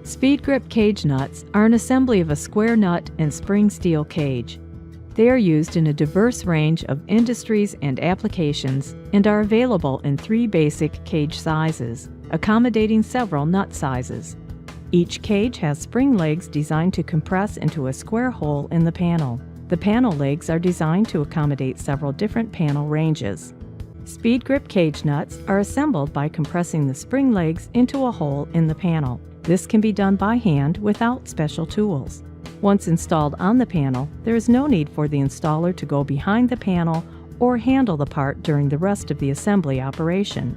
Speed grip cage nuts are an assembly of a square nut and spring steel cage. They are used in a diverse range of industries and applications and are available in 3 basic cage sizes, accommodating several nut sizes. Each cage has spring legs designed to compress into a square hole in the panel. The panel legs are designed to accommodate several different panel ranges. Speed grip cage nuts are assembled by compressing the spring legs into a hole in the panel. This can be done by hand without special tools. Once installed on the panel, there is no need for the installer to go behind the panel or handle the part during the rest of the assembly operation.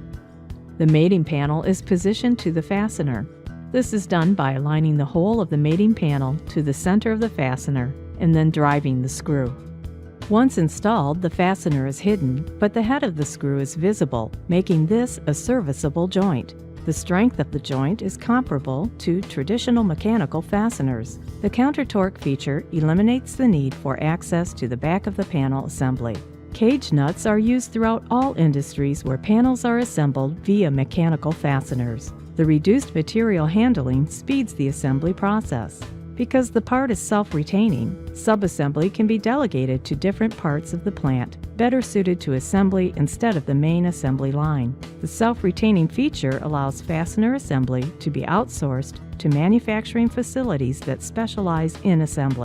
The mating panel is positioned to the fastener. This is done by aligning the hole of the mating panel to the center of the fastener and then driving the screw. Once installed, the fastener is hidden, but the head of the screw is visible, making this a serviceable joint. The strength of the joint is comparable to traditional mechanical fasteners. The counter torque feature eliminates the need for access to the back of the panel assembly. Cage nuts are used throughout all industries where panels are assembled via mechanical fasteners. The reduced material handling speeds the assembly process. Because the part is self-retaining, subassembly can be delegated to different parts of the plant, better suited to assembly instead of the main assembly line. The self-retaining feature allows fastener assembly to be outsourced to manufacturing facilities that specialize in assembly.